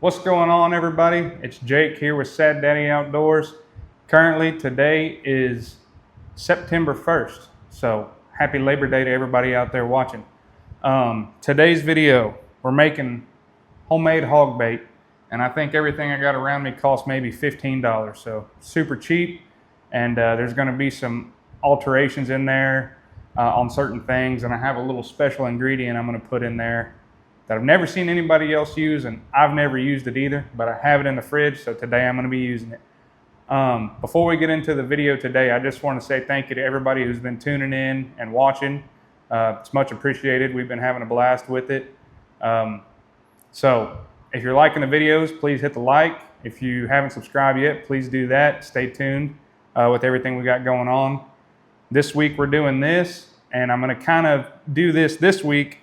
What's going on, everybody? It's Jake here with Sad Daddy Outdoors. Currently, today is September 1st, so happy Labor Day to everybody out there watching. Today's video, we're making homemade hog bait, and I think everything I got around me cost maybe $15, so super cheap. And there's going to be some alterations in there on certain things, and I have a little special ingredient I'm going to put in there that I've never seen anybody else use, and I've never used it either, but I have it in the fridge, so today I'm going to be using it. Before we get into the video today, I just want to say thank you to everybody who's been tuning in and watching. It's much appreciated. We've been having a blast with it. So if you're liking the videos, please hit the like. If you haven't subscribed yet, please do that. Stay tuned with everything we got going on. This week we're doing this, and I'm going to kind of do this week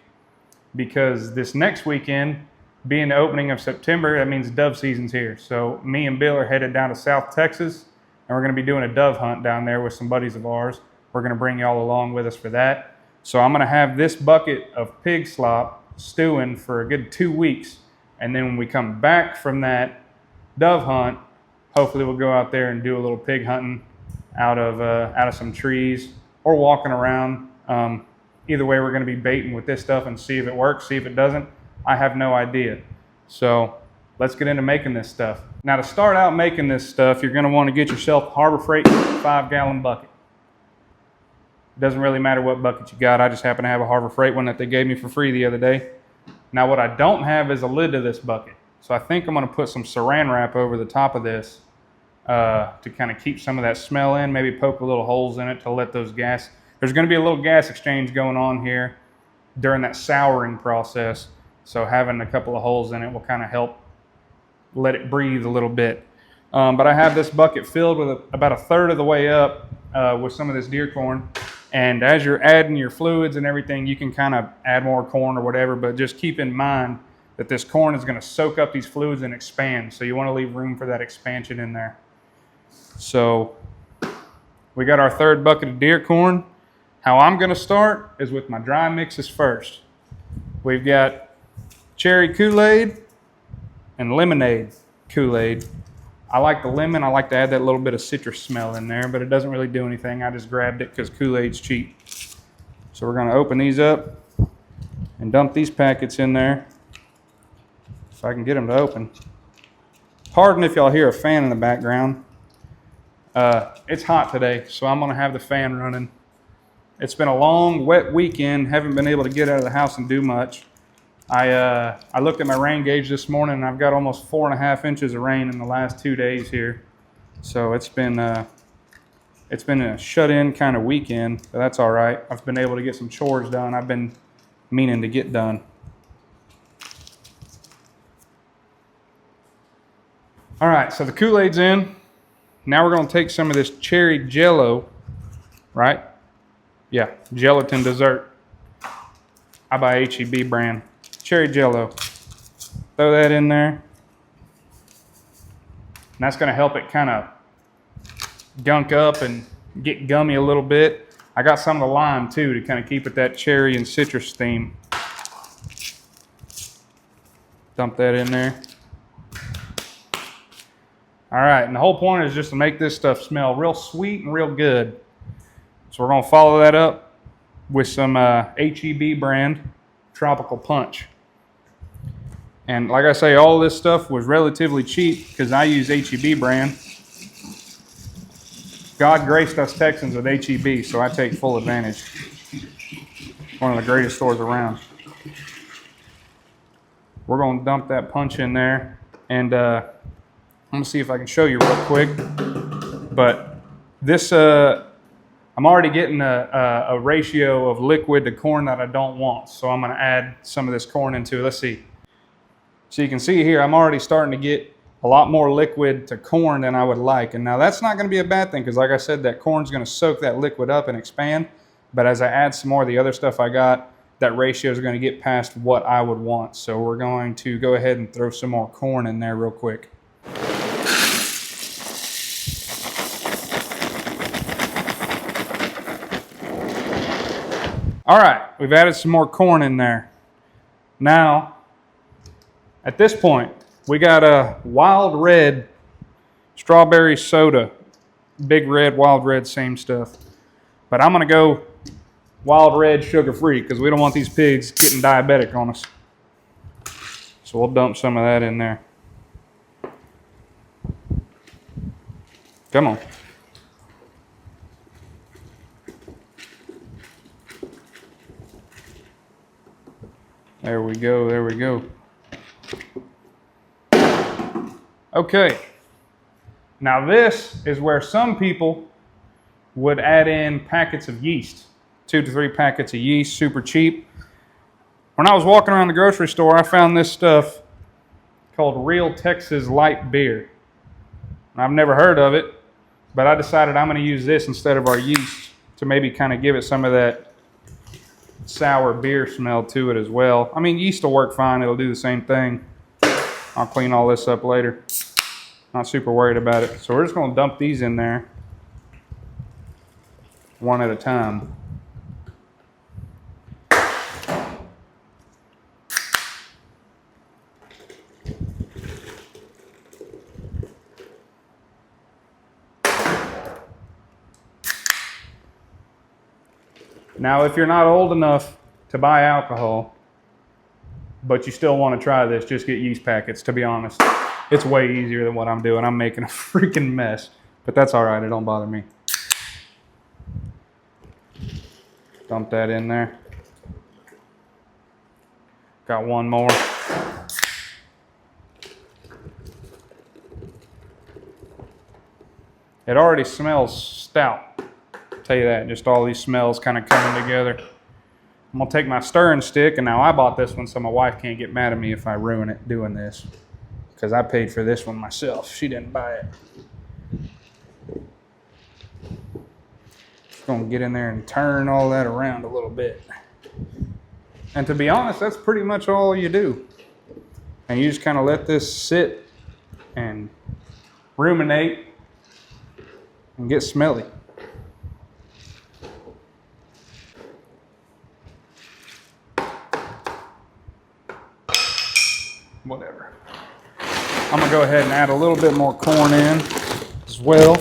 because this next weekend, being the opening of September, that means dove season's here. So me and Bill are headed down to South Texas, and we're going to be doing a dove hunt down there with some buddies of ours. We're going to bring y'all along with us for that. So I'm going to have this bucket of pig slop stewing for a good 2 weeks. And then when we come back from that dove hunt, hopefully we'll go out there and do a little pig hunting out of some trees or walking around. Either way, we're going to be baiting with this stuff and see if it works, see if it doesn't. I have no idea. So let's get into making this stuff. Now, to start out making this stuff, you're going to want to get yourself a Harbor Freight 5-gallon bucket. It doesn't really matter what bucket you got. I just happen to have a Harbor Freight one that they gave me for free the other day. Now, what I don't have is a lid to this bucket. So I think I'm going to put some saran wrap over the top of this to kind of keep some of that smell in, maybe poke a little holes in it to let those gas. There's going to be a little gas exchange going on here during that souring process. So having a couple of holes in it will kind of help let it breathe a little bit. But I have this bucket filled with about a third of the way up with some of this deer corn. And as you're adding your fluids and everything, you can kind of add more corn or whatever, but just keep in mind that this corn is going to soak up these fluids and expand. So you want to leave room for that expansion in there. So we got our third bucket of deer corn. How I'm going to start is with my dry mixes first. We've got cherry Kool-Aid and lemonade Kool-Aid. I like the lemon. I like to add that little bit of citrus smell in there, but it doesn't really do anything. I just grabbed it because Kool-Aid's cheap. So we're going to open these up and dump these packets in there if I can get them to open. Pardon if y'all hear a fan in the background. It's hot today, so I'm going to have the fan running. It's been a long, wet weekend. Haven't been able to get out of the house and do much. I looked at my rain gauge this morning, and I've got almost 4.5 inches of rain in the last 2 days here. So it's been a shut-in kind of weekend, but that's all right. I've been able to get some chores done I've been meaning to get done. All right, so the Kool-Aid's in. Now we're going to take some of this cherry Jello, right? Yeah, gelatin dessert. I buy HEB brand. Cherry Jello. Throw that in there. And that's going to help it kind of gunk up and get gummy a little bit. I got some of the lime too to kind of keep it that cherry and citrus theme. Dump that in there. All right, and the whole point is just to make this stuff smell real sweet and real good. So we're going to follow that up with some HEB brand Tropical Punch. And like I say, all this stuff was relatively cheap because I use HEB brand. God graced us Texans with HEB, so I take full advantage. One of the greatest stores around. We're going to dump that punch in there, and I'm going to see if I can show you real quick. But this, I'm already getting a ratio of liquid to corn that I don't want. So I'm going to add some of this corn into it. Let's see. So you can see here, I'm already starting to get a lot more liquid to corn than I would like. And now that's not going to be a bad thing because like I said, that corn's going to soak that liquid up and expand. But as I add some more of the other stuff I got, that ratio is going to get past what I would want. So we're going to go ahead and throw some more corn in there real quick. All right, we've added some more corn in there. Now, at this point, We got a Wild Red strawberry soda. Big Red, Wild Red, same stuff. But I'm going to go Wild Red sugar-free because we don't want these pigs getting diabetic on us. So we'll dump some of that in there. Come on. There we go, there we go. Okay. Now this is where some people would add in packets of yeast. 2 to 3 packets of yeast, super cheap. When I was walking around the grocery store, I found this stuff called Real Texas Light Beer. I've never heard of it, but I decided I'm going to use this instead of our yeast to maybe kind of give it some of that sour beer smell to it as well. I mean, yeast will work fine. It'll do the same thing. I'll clean all this up later. Not super worried about it. So we're just going to dump these in there one at a time. Now, if you're not old enough to buy alcohol, but you still want to try this, just get yeast packets, to be honest. It's way easier than what I'm doing. I'm making a freaking mess, but that's all right. It don't bother me. Dump that in there. Got one more. It already smells stout. Tell you that, just all these smells kind of coming together. I'm gonna take my stirring stick, and now I bought this one so my wife can't get mad at me if I ruin it doing this, because I paid for this one myself. She didn't buy it. Just gonna get in there and turn all that around a little bit. And to be honest, that's pretty much all you do. And you just kind of let this sit and ruminate and get smelly. Whatever. I'm gonna go ahead and add a little bit more corn in as well.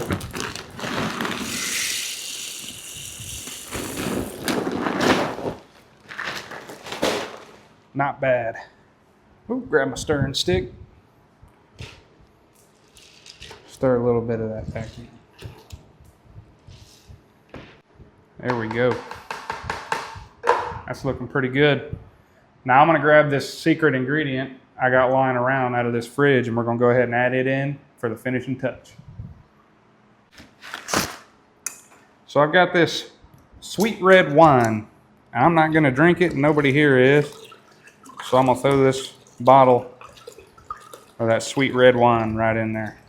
Not bad. Ooh, grab my stirring stick. Stir a little bit of that back in. There we go. That's looking pretty good. Now I'm gonna grab this secret ingredient I got lying around out of this fridge, and we're gonna go ahead and add it in for the finishing touch. So I've got this sweet red wine. I'm not gonna drink it, and nobody here is. So I'm gonna throw this bottle of that sweet red wine right in there.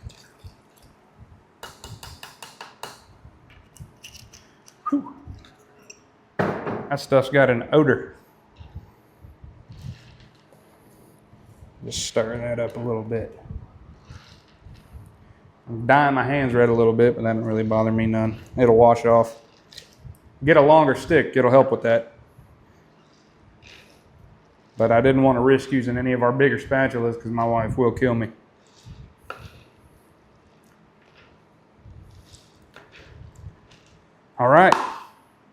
Whew. That stuff's got an odor. Just stir that up a little bit. I'm dyeing my hands red a little bit, but that doesn't really bother me none. It'll wash off. Get a longer stick, it'll help with that. But I didn't want to risk using any of our bigger spatulas because my wife will kill me. All right,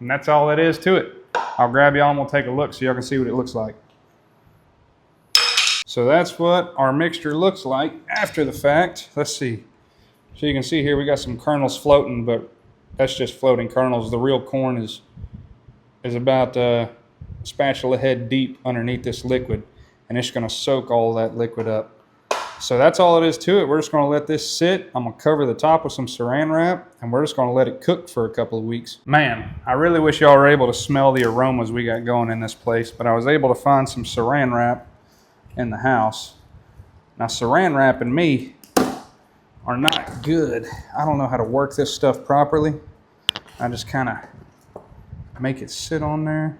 and that's all that is to it. I'll grab y'all and we'll take a look so y'all can see what it looks like. So that's what our mixture looks like after the fact. Let's see. So you can see here we got some kernels floating, but that's just floating kernels. The real corn is about spatula head deep underneath this liquid, and it's going to soak all that liquid up. So that's all it is to it. We're just going to let this sit. I'm going to cover the top with some saran wrap, and we're just going to let it cook for a couple of weeks. Man, I really wish y'all were able to smell the aromas we got going in this place, but I was able to find some saran wrap in the house. Now saran wrap and me are not good. I don't know how to work this stuff properly. I just kind of make it sit on there.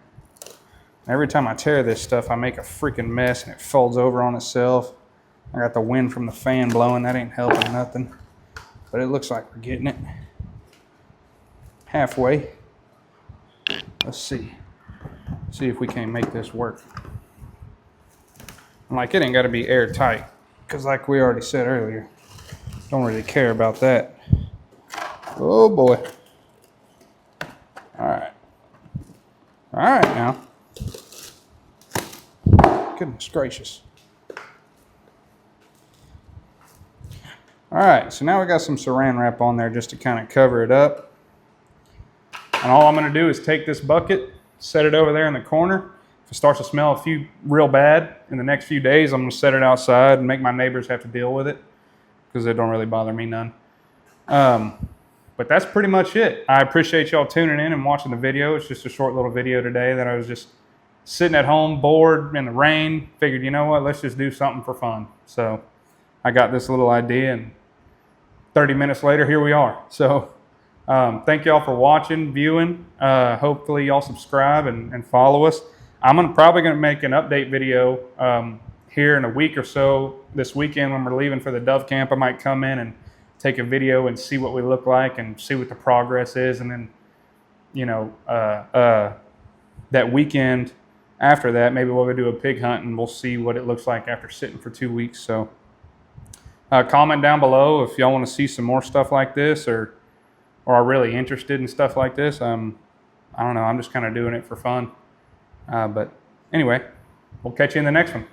Every time I tear this stuff, I make a freaking mess and it folds over on itself. I got the wind from the fan blowing. That ain't helping nothing. But it looks like we're getting it. Halfway. Let's see. See if we can't make this work. Like, it ain't got to be airtight. because like we already said earlier, don't really care about that. Oh boy. All right. All right now. Goodness gracious. All right, so now we got some saran wrap on there just to kind of cover it up. And all I'm gonna do is take this bucket, set it over there in the corner. If it starts to smell real bad in the next few days, I'm gonna set it outside and make my neighbors have to deal with it because it don't really bother me none. But that's pretty much it. I appreciate y'all tuning in and watching the video. It's just a short little video today that I was just sitting at home, bored in the rain. Figured, you know what, let's just do something for fun. So I got this little idea, and 30 minutes later, here we are. So thank y'all for watching, viewing. Hopefully y'all subscribe and follow us. I'm probably gonna make an update video here in a week or so. This weekend when we're leaving for the dove camp, I might come in and take a video and see what we look like and see what the progress is. And then, you know, that weekend after that, maybe we'll go do a pig hunt and we'll see what it looks like after sitting for 2 weeks. So comment down below if y'all want to see some more stuff like this or are really interested in stuff like this. I don't know. I'm just kind of doing it for fun. But anyway, we'll catch you in the next one.